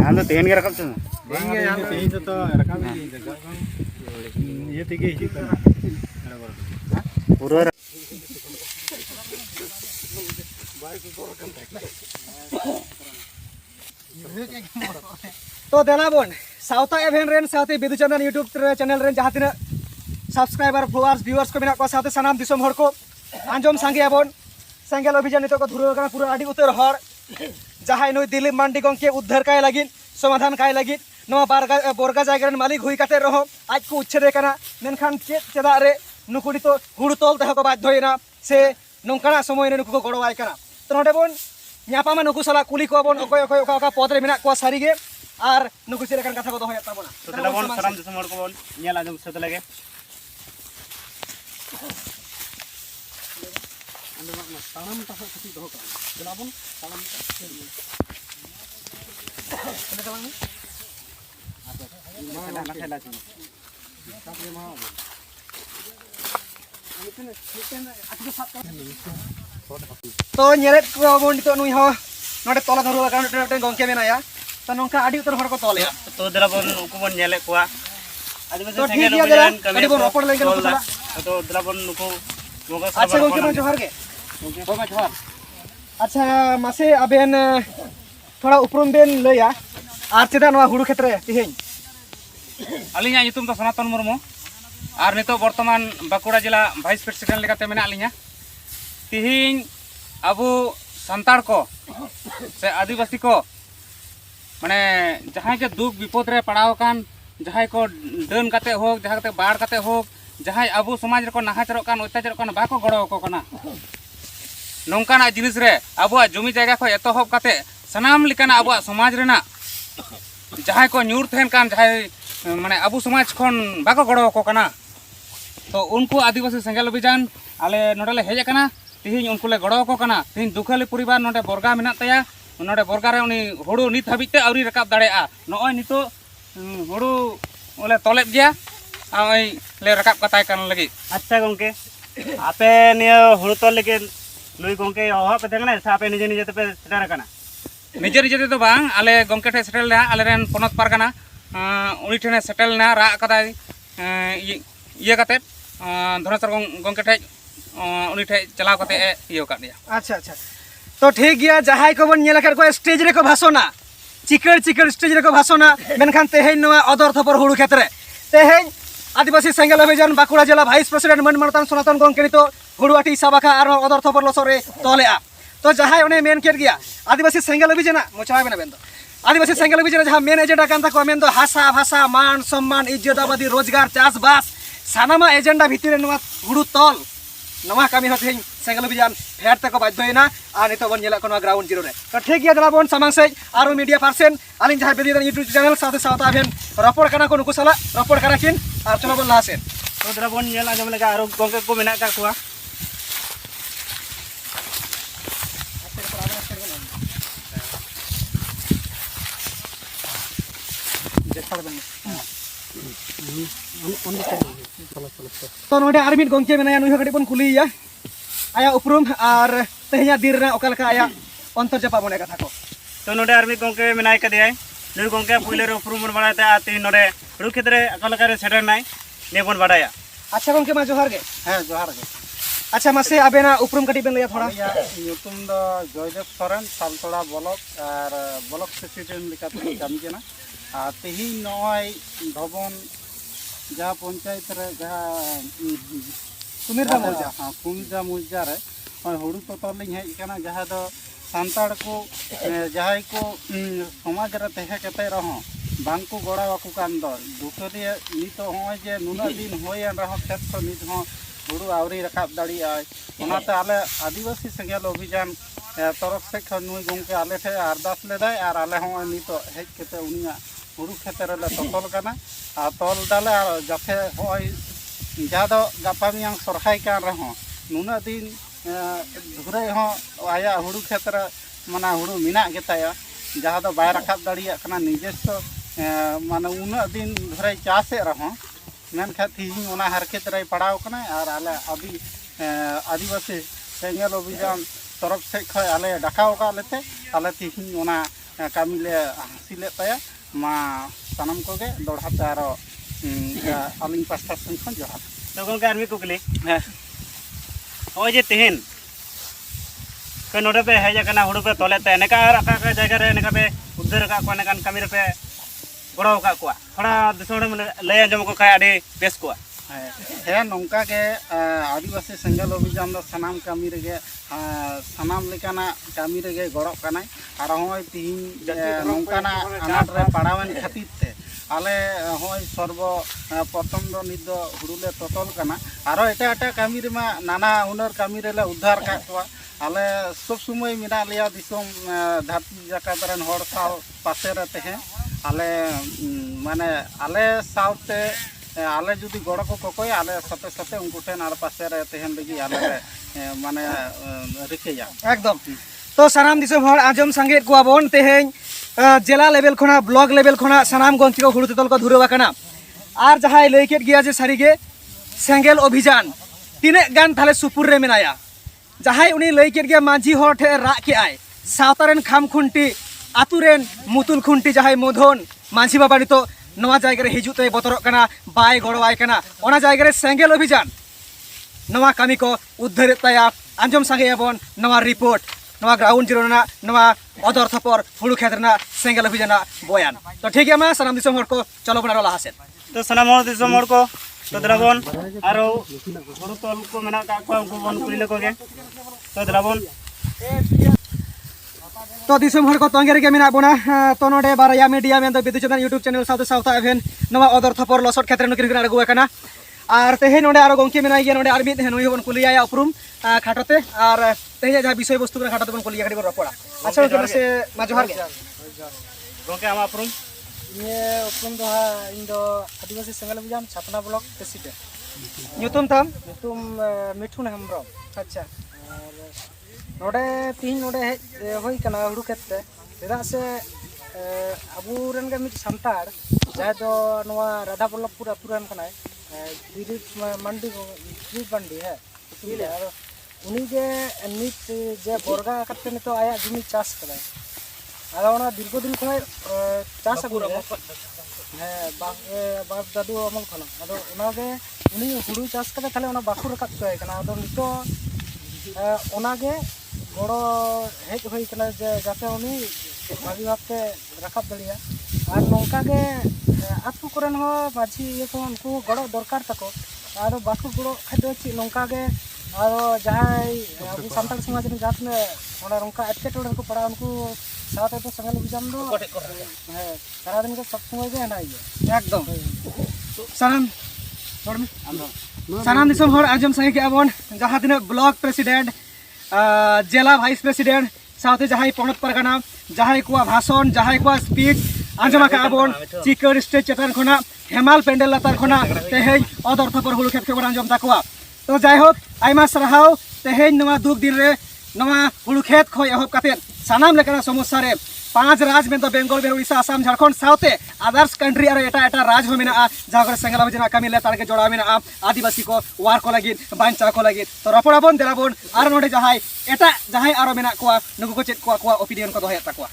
ᱟᱢ ᱫᱚ ᱛᱮᱦᱮᱧ ᱜᱮ ᱨᱟᱠᱟᱵ ᱪᱚ ᱛᱮᱦᱮᱧ ᱫᱚ ᱨᱟᱠᱟᱵ ᱤᱭᱟᱹ ᱛᱮᱜᱮ ᱦᱤᱡᱩᱜ ᱠᱟᱱᱟ ᱯᱩᱨᱟᱹ तो देलाबन साउथा एवेन रेन साथे बिदुचंदन यूट्यूब चैनल रेन जहाँ तीन सब्सक्राइबर फॉलोअर्स व्यूअर्स को मेना को साथे सनाम दिसम हर को आंजम सांगेयाबन सेंगेल अभियान नितो को धुरो kana पूरा आडी उतर हर जहाँ नुई दिलीप मांडी गंके उद्धार काय लगिन समाधान काय लगिन नवा बोरगा जायगा रेन मालिक हुई काते रहो आज को उच्छेद kana मेनखान चेदा रे नुकुडी तो हुड़ु तोल तह को बाध्यना से नोंकाना समय नुकु को गड़वाय kana तो नोडे बन ᱧᱟᱯᱟᱢᱟ नुकु साला कुली को बन अकय अकय ओका पद रे मेना को सारी गे आर नुकु से लेकर कथा को दोहय ताबोना तो तेलाबन साराम दिसम हर को बन नेल आजम से लगे तानाम तह खती दोह का देलाबन तानाम तो नेरेट को बन तो नुई हो नोडे तोला धरु कारण गंके मेनाया तो नोंका आडी उतर हर को तोले तो तेलाबन उनको बन नेले कोआ आदिवासी तो सेंगेल ठीक है अभियान कमी बन रोपड़ लेंगे नुकु साला तो तेलाबन नुको मोगा अच्छा गंके मा जोहार गे मोगा जोहार अच्छा मासे अबेन थोड़ा उपरुम बेन लया आर चेदा नवा हुड़ु क्षेत्र तिहें अलिया युतुम तो सनातन मुर्मू और नितो वर्तमान बाकुड़ा जिला वाइस प्रेसिडेंट लेकाते मेना अलिया तिहिं अबु संताड़ को से आदिवासी को माने जहाँ के दुख विपद रे पड़ाव कान जहाँ को डन काते होक जहाँ काते बाढ़ काते होक जहाँ अबु समाज रे को नाहाचार कान अत्याचार कान बाको गड़ो को कना नोंकाना जिनिस रे अबुआ जमी जायगा को एतोहब काते सनाम लिकाना अबुआ समाज रेना जहाँ को न्यूर तहन कान जहाँ माने अबु समाज खन बाको गड़ो को कना तो उनको आदिवासी सेंगेल अभियान आले नोडले हेज कना तिहिं उनको ले गड़ो को कना तिहिं दुखाली परिवार नोडे बोरगा मेना तया नोडे बोरगा रे उनी हुड़ु नित हाबिते आवरी रकाब दाड़ेआ नोय नितो हुड़ु ओले तोलेब गया आय ले रकाब कताय कान लगी अच्छा गंके आपे निया हुड़ु तोल लेके नुई गंके होहा पे देखना से आपे निजे निजे पे सेटर कना निजे निजे तो बांग आले गंके ठे सेटल ना आले रेन पोनत पारगाना उनी ठेने सेटल ना रा कदाय ये काते धनसर गंके ठे उनी ठे चलाव काते इयो का दिया अच्छा अच्छा तो ठीक गया जहाँ को बन नेला कर को स्टेज रे को भाषणा चिकड़ चिकड़ स्टेज रे को भाषणा मेनखान तेहेन नवा अदर्थपर हुड़ु क्षेत्र तेहेन आदिवासी सेंगेल अभियान बाकुड़ा जिला वाइस प्रेसिडेंट मन मानतान सनातन गंके तो हुड़ुआटी साबाखा और अदर्थपर लसरे तोलेआ तो जहाँ उन्हें मेन केट गया आदिवासी सेंगेल अभियान मुचावा बना बेन आदिवासी सेंगेल अभियान जहाँ मेन एजेंडा कान ताको मेन हासा भाषा मान सम्मान इज्जत आबादी रोजगार चाषबास सानामा एजेंडा भितर नवा हुड़ु तल नवा कमी होते हैं सेंगेल अभियान फेर तक बाध्यना और नितो बन नेला कोना ग्राउंड जीरो रे तो ठीक गया दला बन सामांग से आरो मीडिया पर्सन आलिन जहाँ बेदियन यूट्यूब चैनल साथे साउथा अभियान रपड़ कना को नुकु साला रपड़ कना किन और चलो बन लासेन तो तेलाबन नेल आजम लगा आरो गंके को मेना का कोआ तो नोडे आरमिन गंके मेना नुई हकड़ी बन कुलिया आया उपरुम और तेहया दिर रे ओकालका आया अंतर जपा बने कथा को तो नोडे आरमी गंके मेनाय कदियाय नुई गंके पुइले रे उपरुम बन बाडायते आ ती नोडे हुड़ु क्षेत्र अकलका रे सेटर नाय ने बन बाडाया अच्छा गंके मा जोहार गे हाँ जोहार गे अच्छा मासे आबेना उपरुम कटी बेन लया थोड़ा ᱧᱩᱛᱩᱢ ᱫᱚ जयदेव सोरेन सालतोड़ा ब्लॉक और ब्लॉक प्रेसिडेंट लेकाते कामी केना आ तेही नय भवन जहाँ पंचायत रे जहाँ सुमिरदा मौजा हाँ कुमिरदा मौजा रे हुड़ु तोतल लिंग हेज केना जहाँ दो सानताड़ को जहाँ को समाज रे तहे कते रहो बांग को गड़ा वाकु कान दो दुखरी नितो होय जे नुना दिन होयन रहो खेत को नित हो हुड़ु आवरी रकाब दाड़िया ओनाते आले आदिवासी सेंगेल अभियान तरफ से नुई गंके आले ठे अरदास लेदाय और आले हो नितो हेज केते उनिया हुड़ु क्षेत्र रे ततल कना आ तल दाले और जाते होय जहाँ दो गापा मियां सरहाय कान रहो नुना दिन धुरे हो आया हुड़ु क्षेत्र माना हुड़ु मिना गेताया जहाँ दो बाय रकाब दाड़िया कना निजेस्व माने उना दिन धुरे चासे रहो मेनखा तिहिं ओना हरकत रे पड़ाव कना और आले आदिवासी सेंगेल अभियान तरफ से खय आले डाकाव का लेते आले तिहिं ओना ᱠᱟᱹᱢᱤ ᱞᱮ ᱦᱟᱹᱥᱤᱞᱮᱫ ᱛᱟᱭᱟ ᱢᱟ ᱥᱟᱱᱟᱢ ᱠᱚᱜᱮ ᱫᱚᱲᱦᱟᱛᱮ ᱟᱨᱚ ᱟᱹᱞᱤᱧ ᱯᱟᱥᱴᱟ ᱥᱮᱱ ᱠᱷᱚᱱ ᱡᱚᱦᱟᱨ ᱛᱚ ᱜᱚᱝᱠᱮ ᱟᱨ ᱢᱤᱫ ᱠᱩᱠᱞᱤ ᱦᱮᱸ ᱱᱚᱜᱼᱚᱭ ᱡᱮ ᱛᱮᱦᱮᱧ ᱱᱚᱰᱮ ᱯᱮ ᱦᱮᱡ ᱟᱠᱟᱱᱟ ᱦᱩᱲᱩ ᱯᱮ ᱛᱚᱞᱮᱫ ᱛᱮ ᱮᱱᱮᱠᱟ ᱟᱨ ᱚᱠᱟ ᱡᱟᱭᱜᱟ ᱨᱮ ᱮᱱᱮᱠᱟ ᱯᱮ ᱩᱫᱽᱫᱷᱟᱹᱨ ᱟᱠᱟᱫ ᱠᱚᱣᱟ ᱮᱱᱮᱠᱟᱱ ᱠᱟᱹᱢᱤ ᱨᱮᱯᱮ ᱜᱚᱲᱚ ᱟᱠᱟᱫ ᱠᱚᱣᱟ ᱛᱷᱚᱲᱟ ᱫᱤᱥᱚᱢ ᱨᱮ ᱞᱟᱹᱭ ᱟᱸᱡᱚᱢ ᱠᱚ ᱠᱷᱟᱡ ᱟᱹᱰᱤ ᱵᱮᱥ ᱠᱚᱜᱼᱟ ᱦᱮᱸ ᱱᱚᱝᱠᱟ ᱜᱮ ᱟᱹᱫᱤᱵᱟᱹᱥᱤ ᱥᱮᱸᱜᱮᱞ ᱚᱵᱷᱤᱡᱟᱱ ᱫᱚ ᱥᱟᱱᱟᱢ ᱠᱟᱹᱢᱤ ᱨᱮᱜᱮ ᱥᱟᱱᱟᱢ ᱞᱮᱠᱟᱱᱟᱜ ᱠᱟᱹᱢᱤ ᱨᱮᱜᱮ ᱜᱚᱲᱚᱜ ᱠᱟᱱᱟᱭ ᱟᱨ ᱦᱚᱸᱜᱼᱚᱭ ᱛᱤᱦᱤᱧ ᱱᱚᱝᱠᱟᱱᱟᱜ ᱟᱱᱟᱴ ᱨᱮ ᱯᱟᱲᱟᱣᱮᱱ ᱠᱷᱟᱹᱛᱤᱨ ᱛᱮ ᱟᱞᱮ ᱦᱚᱸᱜᱼᱚᱭ ᱥᱚᱨᱵᱚ ᱯᱨᱚᱛᱷᱚᱢ ᱫᱚ ᱱᱤᱛ ᱫᱚ ᱦᱩᱲᱩᱞᱮ ᱛᱚᱛᱚᱞ ᱠᱟᱱᱟ ᱟᱨᱚ ᱮᱴᱟᱜ ᱠᱟᱹᱢᱤ ᱨᱮᱢᱟ ᱱᱟᱱᱟ ᱦᱩᱱᱟᱹᱨ ᱠᱟᱹᱢᱤ ᱨᱮᱞᱮ ᱩদ্ধার ᱠᱟᱜ ᱠᱚᱣᱟ ᱟᱞᱮ ᱥᱚᱵ ᱥᱚᱢᱚᱭ ᱢᱮᱱᱟᱜ ᱞᱮᱭᱟ ᱫᱤᱥᱚᱢ ᱫᱷᱟᱹᱨᱛᱤ ᱡᱟᱠᱟᱛ ᱨᱮᱱ ᱦᱚᱲ ᱥᱟᱶ ᱯᱟᱥᱮ ᱨᱮ ᱛᱟᱦᱮᱸ ᱟᱞᱮ ᱢᱟᱱᱮ ᱟᱞᱮ ᱥᱟᱶᱛᱮ ᱟᱞᱮ ᱡᱩᱫᱤ ᱜᱚᱲᱚ ᱠᱚ ᱠᱚᱠᱚᱭᱟ ᱟᱞᱮ ᱥᱟথে ᱥᱟথে ᱩᱱᱠᱩ ᱴᱷᱮᱱ ᱟᱨ ᱯᱟᱥᱮ ᱨᱮ ᱛᱟᱦᱮᱱ ᱞᱟᱹᱜᱤᱫ ᱟᱞᱮ ᱢᱟᱱᱮ ᱨᱤᱠᱟᱹᱭᱟ একদম তো সানাম দিশম হড় আজম সঙ্গে কোয়াবন তেহেñ জেলা লেভেল খনা ব্লক লেভেল খনা সানাম গন্তি কো হুড়ু ততল কো ধুরো বাকানা আর যাহাই লইকেট গিয়া যে সারিগে সেঙ্গেল অভিযান তিনে গান তাহলে সুপুর রে মেনায়া যাহাই উনি লইকেট গিয়া মাঝি হড় ঠে রা কে আয় সাউতারেন খাম খুন্টি আতুরেন মুতুল খুন্টি যাহাই মধন মাঝি বাবা নিতো নয়া জায়গা রে হিজুতে বতরক কানা বাই গড়ওয়াই কানা ওনা জায়গা রে সেঙ্গেল অভিযান नवा कमी को उद्धार तया आंजम संगे याबन नवा रिपोर्ट नवा ग्राउंड जीरो ना नवा अदर थपर हुड़ू खेत ना सेंगल अभियान बयान तो ठीक है मा सनाम दिसम हर को चलो बना रहा हासेन तो सनाम हर दिसम हर को तो द्राबन आरो हुड़ू तल को मेना का को उनको बन कुली को गे तो द्राबन तो दिसम हर को तंगेर के मिना बना तो नोडे बारया मीडिया में तो बिदुचंदन यूट्यूब चैनल साउथ साउथ एवेन नवा अदर थपर लसट खेत नुकिन किन अगुआ कना और तेहे नोडे आरो गंके मेनाय गया नोडे आर मिद नुई बन कुलिया उपरुम खाटोते और तेहे जहाँ विषय वस्तु को खाटोते बन कुलिया खाटी बन रपड़ा अच्छा ओके से मा जोहार गे गंके आमा उपरुम ये उपरुम दो इन दो आदिवासी सेंगल अभियान छापना ब्लॉक प्रेसिडेंट ᱧᱩᱛᱩᱢ ᱛᱟᱢ ᱧᱩᱛᱩᱢ ᱢᱤᱴᱷᱩᱱ ᱦᱮᱢᱵᱨᱚᱢ अच्छा ᱱᱚᱰᱮ ᱛᱤᱦᱤᱧ ᱱᱚᱰᱮ ᱦᱮᱡ ᱦᱩᱭ ᱠᱟᱱᱟ ᱦᱩᱲᱩ ᱠᱷᱮᱛ ᱛᱮ ᱪᱮᱫᱟᱜ ᱥᱮ ᱟᱵᱚᱨᱮᱱ ᱜᱮ ᱢᱤᱫ ᱥᱟᱱᱛᱟᱲ ᱡᱟᱦᱟᱸᱭ ᱫᱚ ᱱᱚᱣᱟ ᱨᱟᱫᱷᱟ ᱵᱚᱞᱞᱚᱵᱷᱯᱩᱨ ᱟᱹᱛᱩ ᱨᱮᱱ ᱠᱟᱱᱟᱭ दिलीप मांडी है उनी जे नित जे बोरगा करते नितो आया जमी चाष कदा आदा ओना दीर्घ दिन खय चाष अगु है बाप दादू अमल खना आदो ओना गे उनी हुड़ू चाष कदा थाले ओना बाकु रकाब चोय कना आदो नितो ओना गे गड़ो हेज होई कना जे जाते उनी भागी भाबते रकाब दलिया और नौका गे आतु करन हो माझी ये को उनको गड़ो दरकार तको और बाकु गड़ो खादो ची नौका गे और जहां अबु सान्ताल समाज रे जात में ओना नौका एटकेटोड़ को पड़ा उनको साथ तो संगल अभियान दो है सारा दिन के सब समय गे हनाई एकदम सलाम सनाम दिसम हर आजम संगे के आबन जहां दिन ब्लॉक प्रेसिडेंट जिला वाइस प्रेसिडेंट साथे जहां पणत परगना जहां को भाषण जहां को स्पीच आंजमा का आबन चिकर स्टेज चेतन खना हेमाल पेंडल लतार खना तेहे अदर थपर हुड़ू खेत के आंजम ताकवा तो जाय होक आइमा सरहाव तेहे नवा दुख दिन रे नवा हुड़ू खेत खय एहब काते सानाम लेकना समस्या रे 5 राज में तो बेंगल में उड़ीसा आसाम झारखंड साथे अदर्स कंट्री और एटा राज हो मेना जहां करे सेंगल अभियान कामी ले तार के जोड़ा मेना आदिवासी को वार को लगी बांचा को लगी तो रपड़ाबन देलाबन आर नोडे जहां एटा जहां आरो मेना कोआ नुगु को चेत कोआ ओपिनियन को दोहे ताकवा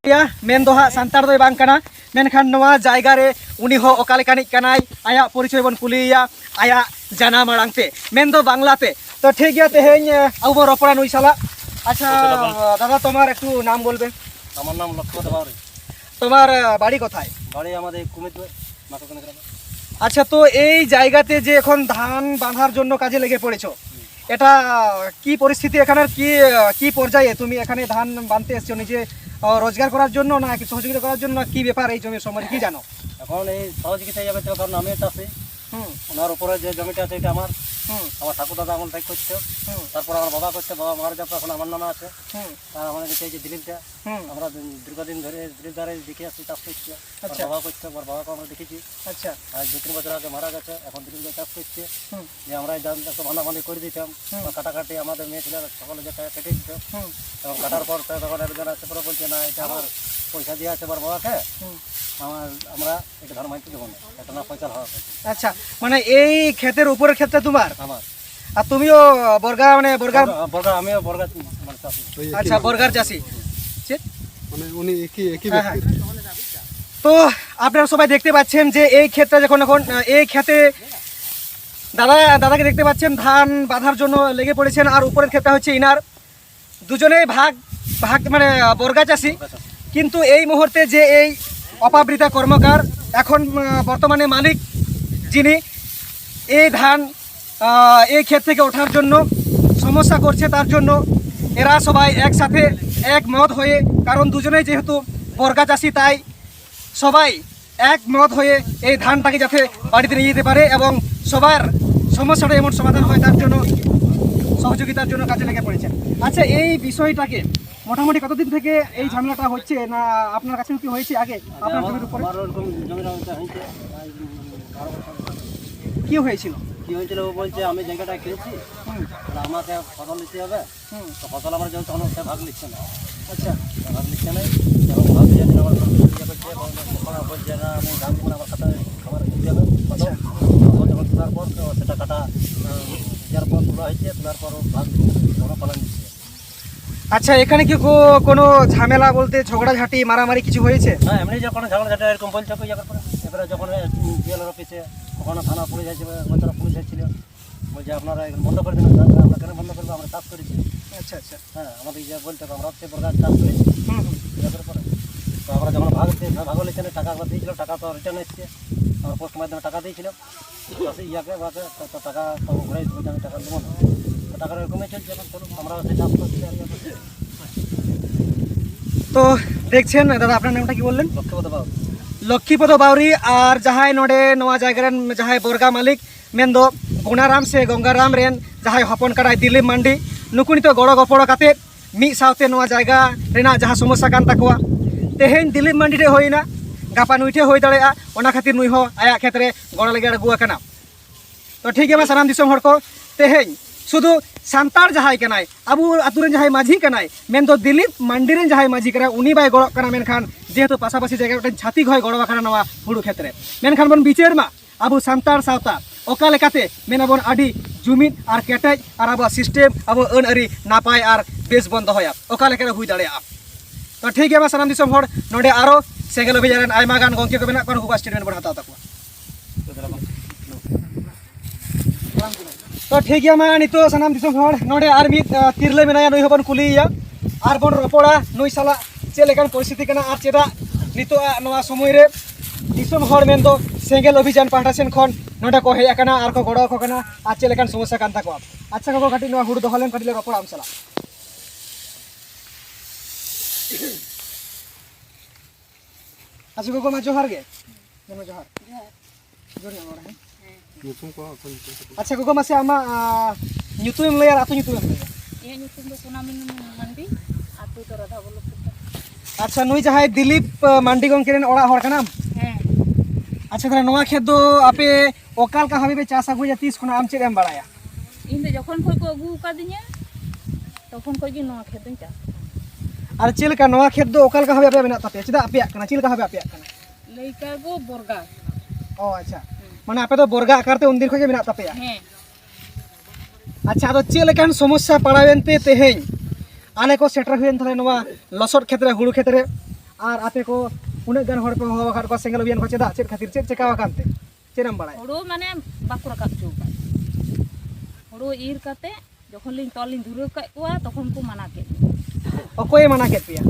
या मेन दो हा संतार दो बांग कना मेनखान नवा जायगा रे उनी हो ओकालेकानी कनाय आया परिचय बन कुलिया आया जाना मांगते मेन दो बांग्लाते तो ठीक गया तेहेñ आबो रपड़ा नुई साला अच्छा दादा तुम्हार একটু নাম বলবেন আমার নাম লক্ষ্য দেওয়ারি তোমার বাড়ি কোথায় বাড়ি আমাদের কুমিরপুর মাথাকোনা গ্রামে আচ্ছা তো এই জায়গাতে যে এখন ধান বাঁধার জন্য কাজে লেগে পড়েছো এটা কি পরিস্থিতি এখানের কি কি পর্যায়ে তুমি এখানে ধান বাঁধতে এসেছো নিজে রোজগার করার জন্য না কি সহযোগিতা করার জন্য কি ব্যাপার এই জমির সম্বন্ধে কি জানো এখন এই সহযোগিতা যাবে তো কারণ আমি চাষি ওনার উপরে যে জমিটা আছে এটা আমার আমার ঠাকুর দাদা আমল থেকে করছে তারপর আমার বাবা করছে বাবা মারা যাওয়ার পর এখন আমার নামে আছে আর আমাদের কাছে এই যে দিলীপটা আমরা দীর্ঘদিন ধরে দিলীপ দ্বারা দেখে আসছি চাষ করছে আচ্ছা বাবা করছে আমার বাবাকে আমরা দেখেছি আচ্ছা আর 2-3 বছর আগে মারা গেছে এখন দিলীপ চাষ করছে যে আমরা এই ধান একটু বাঁধাবাঁধি করে দিতাম কাটাকাটি আমাদের মেয়ে ছেলেরা সকলে যে কেটে দিত এবং কাটার পর তখন একজন আছে পরে বলছে না এটা আমার পয়সা দিয়ে আছে আমার বাবাকে আমরা এটা ধান মানতে দেবো না এটা না পয়সা হওয়া আচ্ছা মানে এই ক্ষেতের উপরের ক্ষেত্রে তোমার আমার আর তুমিও বর্গা মানে বর্গা বর্গা আমিও বর্গা মানে চাষি আচ্ছা বর্গার চাষি চেত মানে উনি একই হ্যাঁ, হ্যাঁ। তো আপনারা সবাই দেখতে পাচ্ছেন যে এই ক্ষেতটা যখন এখন এই ক্ষেতে দাদাকে দেখতে পাচ্ছেন ধান বাঁধার জন্য লেগে পড়েছেন, আর উপরের ক্ষেতটা হচ্ছে ইনার। দুজনেই ভাগ মানে বর্গা চাষি, কিন্তু এই মুহূর্তে যে এই অপাবৃতা কর্মকার এখন বর্তমানে মালিক যিনি এই ধান এই ক্ষেত থেকে ওঠার জন্য সমস্যা করছে, তার জন্য এরা সবাই একসাথে একমত হয়ে, কারণ দুজনেই যেহেতু বর্গা চাষি, তাই সবাই একমত হয়ে এই ধানটাকে যাতে বাড়িতে নিয়ে যেতে পারে এবং সবার সমস্যাটা এমন সমাধান হয় তার জন্য সহযোগিতার জন্য কাজে লেগে পড়েছেন। আচ্ছা, এই বিষয়টাকে মোটামুটি কতদিন থেকে এই ঝামেলাটা হচ্ছে, না আপনার কাছে কি হয়েছে আগে আপনার জমির উপরে কি হয়েছিল? কি হয়েছিল ও বলছে আমি জায়গাটা কিনেছি, আমাকে ফসল নিতে হবে, তো ফসল আমার যেহেতু তখন সে ভাগ নিচ্ছে না। আচ্ছা, ভাগ নিচ্ছে না, এবং ভাগ দিয়ে আমার বলছে না আমি ধান দেবো না, আমার খাতা খাবার দিতে হবে। যখন তোলার পর সেটা কাটা দেওয়ার পর তোলা হয়েছে, তোলার পর ভাগ ধরো পালন নিচ্ছে। আচ্ছা, এখানে কি কোনো ঝামেলা বলতে ঝগড়াঝাটি মারামারি কিছু হয়েছে? হ্যাঁ, এমনি যখন ঝামেলাঝাটা এরকম বলছে এবারে যখন বিএলআর অফিসে ওখানে থানা পুলিশ যাচ্ছে, বাচ্চারা পুলিশ যাচ্ছিল, বলছে আপনারা এখন বন্ধ করে দিন। আমরা কেন বন্ধ করবো, আমরা চাষ করেছি। আচ্ছা আচ্ছা, হ্যাঁ, আমাদের যে বলতে হবে আমরা হচ্ছে প্রকার চাষ করেছি। পরে তো আমরা যখন ভাগ নিচ্ছে না, টাকা একবার দিয়েছিল, টাকা তো রিটার্ন এসছে, আমরা পোস্ট মাধ্যমে টাকা দিয়েছিলাম ইয়াকে বাকে, তো টাকা ঘুরে দিতে আমি টাকা দেবো না, তো টাকার এরকমই চলছে। এখন চলুন আমরা হচ্ছে চাষ করছি। তো দেখছেন দাদা, আপনার নামটা কি বললেন? লক্ষ্যপদ বাবু লক্ষ্মীপদ বাউরি আর जहां नोडे नवा जायगा जहां बोरगा मालिक मेन गुणाराम से गंगाराम रेन जहां हपन कड़ा दिलीप मांडी नुकु नितो गड़ो गपड़ काते मी सावते नवा जायगा रेना जहां समस्या कान ताकोआ तेहेन दिलीप मांडी रे होइना गापा नुइठे होई दाड़ेआ ओना खातिर नुइ हो आया क्षेत्र गड़ो लगे अगुआ कना। तो ठीक है सानाम दिसम हर को तेहेन शुधु सान्ताड़ जहां कनाय आबू आतुरेन जहां माझी कनाय मेन दो दिलीप मांडी रेन जहां माझी कना उनी बाय गड़ो कना मेनखान जेहेतु पासापासी जगह छाती घय गड़ो बाखा नवा हुड़ू क्षेत्र मेनखान बन बिचार मा आबू सान्ताड़ सावता ओका लेकाते मेनाबन आडी जुमिद आर केटेज आर आबो सिस्टेम आबो अन आरी नापाय आर बेस बंद होया ओका लेका हुई दाड़ेया। तो ठीक है सानाम दिसम हर नोडे आरो सेंगेल अभियान आयमा गान गंके को मेना कोन हुआ स्टेटमेंट बन हताव ताको। तो ठीक है मा नितो सानाम दिसम हर नोडे आर मित तिरले मेनाया नुई हबन कुलिया आर बन रपोड़ा नुई साला चेलेकान परिस्थिति कना आर चेदा नितो नवा समय रे दिसम हर मेन दो सेंगेल अभियान पाहटा सेन खन नोडे को हेया कना आर को गड़ो को कना आर चेलेकान समस्या कान ताको। अच्छा को काटी नवा हुड़ दोहलेन काटिले रपोड़ा आम साला। अच्छा को मा जोहार गे जमा जोहार जोरी हमर है nyutung ko ako. अच्छा को मासे आमा nyutum ले यार आतो nyutum ले ये nyutum do Sonamin Mandi आतो तो राधा बोलो। अच्छा नुई जहां दिलीप मांडी गंके रेन ओड़ा हर कनाम। हैं अच्छा तरा नवा खेत दो आपे ओकाल का हबे चास आगु जातीस खना आम चेद एम बाड़ाया इन दो जखन खय को अगु का दिnya तखन खय gi नवा खेत चास आर चेल का नवा खेत दो ओकाल का हबे आपे मेना तापे चेदा आपे कना चेल का हबे आपे कना लइका गो बोरगा। ओ अच्छा माने आपे तो बोरगा आकारते उन दिन खय मेना तापे। हैं अच्छा तो चेल कान समस्या पड़ावेनते तेहेन आले को सेटर हुएन थाले नवा लसट क्षेत्र हुड़ू क्षेत्र आर आते को उने गन हर पे हो हर को सेंगल बियान को चेदा चेद खातिर चेद चेकावा कानते चेरम बाड़ाय हड़ो माने बाकु राकाब चो हड़ो ईर काते जखन लिन तल लिन धुरो का कोआ तखन को माना के ओकोय माना केत पिया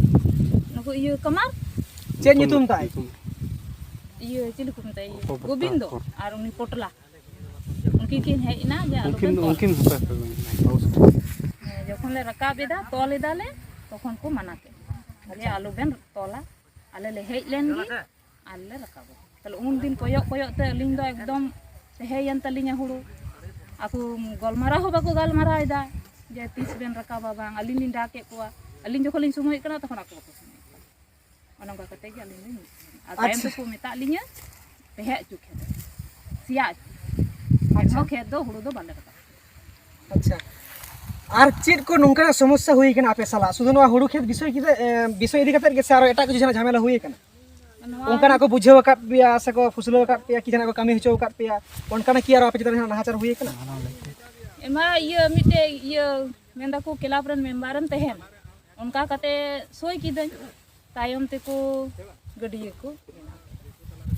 नको इयो कमार चेद nyutum ताय इयो चिली को मताय गोविंदो आर उनी पोटला उनकी किन है ना जे Mungkin जखन ले रकाब एदा तल एदाले तखन को माना के अरे आलू बेन तोला आले ले हेज लेन गे आले रकाबो तले उन दिन कोयक कोयक ते अलिंग दो एकदम हेयन तलिंग हुड़ू आकु गलमारा हो बाको गलमारा एदा जे तीस बेन रकाबा बांग अलिंग लिन डाके कोआ अलिंग जखन लिन समय कना तखन आको को समय ओनंगा कते गे अलिंग लिन आ टाइम तो को मेता लिंग पेहे चुखे सिया अच्छा खेत दो हुड़ू दो बाले रका। अच्छा आर चेद को नोंका समस्या हुई कना आपे साला सुदु नवा हुड़ू खेत विषय किते विषय इदि कते गेसे आरो एटा किछु जना झमेला हुई कना ओनकाना को बुझेव का पिया से को फुसलो का पिया कि जना को कमी हिचो का पिया ओनकाना कि आरो आपे जतना नाहाचार हुई कना एमा ये मिटे ये मेंदाको क्लाब रन मेंबरन तहन उनका कते सोई किदन तायम तेको गडिये को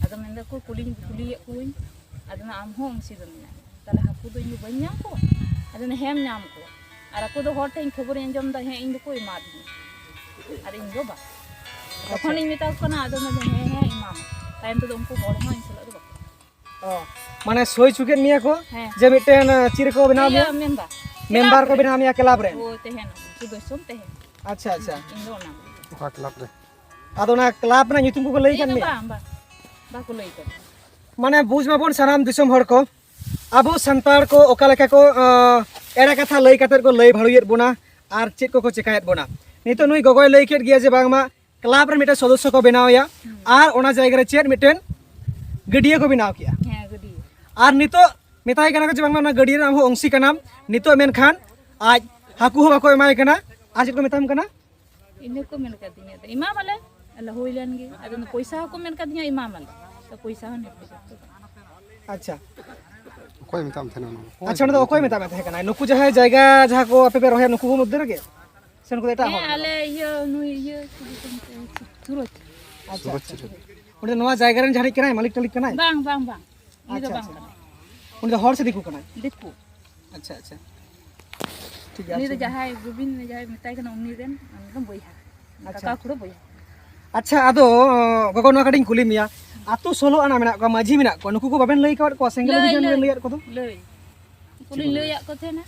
अद मेंदाको कुलिये कुइन अदना आम हो अंसी दमिना तले हाकु दो इन बन्या को अदना हेम नाम को और ako do hor tain खबर अंजम दा हे इन को इमा दी अरे इन दो बा तखन इन मेता को ना अद में हे हे इमाम तायम तो उनको हर हो इन सला दो माने सोई चुके निया को हाँ। जे मिटेन चिर को बनाव या मेंबर मेंबर को बनाव या क्लब रे वो तहन सुदर्शन तहन अच्छा अच्छा इन दो ना आदो ना क्लब ना nyutum को लई kan बा बा बा को लई कर माने बुझ माबोन सानाम दिसम हर को आबो संतार को ओका लेका को एड़ा कथा लई कतर को लई भाड़ुयेत बोना आर चेक को चिकायत बोना नितो नुई गगय लई केट गिया जे बांगमा क्लब रे मिटे सदस्य को बनावया आर ओना जायगा रे चेट मिटेन गडिया को बनाव किया हां गडी आर नितो मेताय कना को जे बांगमा गडिया नाम हो अंशी कनाम नितो मेनखान आज हाकु हो बाको एमाय कना आज को मेताम कना इने को मेन कर दिया इमाम वाले अल्लाह होइलन गे अदन पैसा को मेन कर दिया इमाम वाले तो पैसा ने अच्छा कोई मिताम थे ना अच्छा तो ओकोय मेता में कना नुकु जहाय जायगा जहा को आपे पे रहे नुकु को मध्य रगे सेन को एटा हो आले ये नुई ये सुरत अच्छा उन नवा जायगा रन झाड़ी कना मालिक टलिक कना बांग बांग बांग ये तो बांग उन हर से दिकु कना देखो अच्छा अच्छा ini तो जहाय गोविंद ने जहाय मिताय कना उन्नी देन एकदम बोइहा काका खुरो बोइहा अच्छा आदो गगो नो कडिन कुली मिया आतु सोलो आना मेना को माजी मेना को नुकु को बाबेन लई कावत को सिंगल विजन ले लई को तो लई कुली लई को थे ना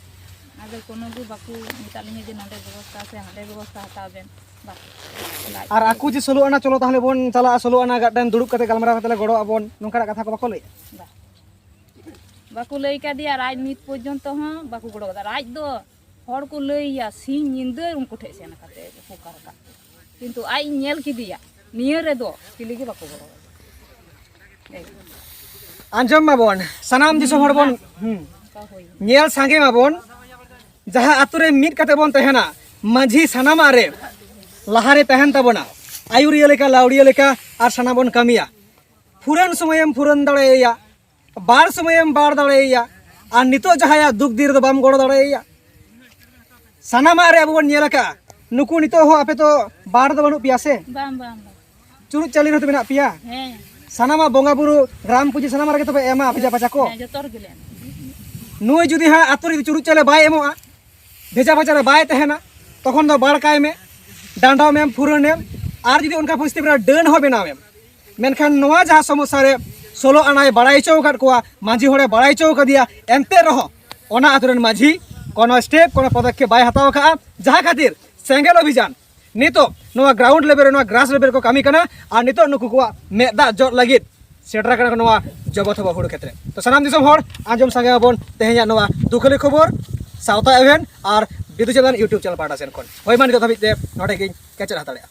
आदो कोनो गु बाकू मितालिनी जे नडे व्यवस्था से हाडे व्यवस्था हताबेन बा आर आकु जे सोलो आना चलो ताहले बोन चला सोलो आना गाडन दुड़ुब कते गलमरा कते गड़ो आबोन नोंका कथा को बाको लई बा बाकू लई का दिया राज नित पर्यंत हो बाकू गड़ो राज दो हर को लईया सिंह निंदे उनको ठे सेन कते पोकार का किंतु आई नेल की दिया नियर रे दो किली के बाको गड़ो आंजम माबोन सनाम दिसो हर बोन का होई नेल सांगे माबोन जहां आतुरे मिट कते बोन तहेना माझी सनामा रे लहारे तहन तबोना आयुरिया लेका लाउडिया लेका आर सनाबोन कामिया फुरन समयम फुरन दड़ेया बार समयम बार दड़ेया आर नितो जहाया दुख दीर दो बाम गड़ो दड़ेया सनामा रे अबोन नेलका नुकु नितो हो आपे तो बार दो बनु पिया से बाम बाम चुरु चाली रत मेना पिया हैं सनामा बोंगा बुरु ग्राम पूजी सनामा रे तो एमा भेजा पाचा को जतर गेलेन नुई जुदी हाँ आतुरी चुरु चले बाय एमोआ भेजा पाचा रे बाय तहेना तखन दो बाड़काय में डांडाव में फुरन में आर जुदी उनका परिस्थिति में डन हो बनाव में मेनखान नोआ जहां समस्या रे सोलो आनाय बड़ाई चौ काट कोआ माझी होड़े बड़ाई चौ का दिया एनते रहो ओना आतुरन माझी कोनो स्टेप कोनो पदक्षेप बाय हताव का जहां खातिर सेंगेल अभियान नितो नोआ ग्राउंड लेवल नोआ ग्रास लेवल को कामी कना आर नितो नुकु को मेदा जट लगित सेटरा कना नोआ जबत हो हुड़ क्षेत्र तो सनाम दिसम हर आंजम संगे बन तेहेया नोआ दुखली खबर साउता इवेंट और बिदु चलन यूट्यूब चैनल पाटा सेन कोन होय मानि तो धबिते नोडे गिन कैचर हताड़े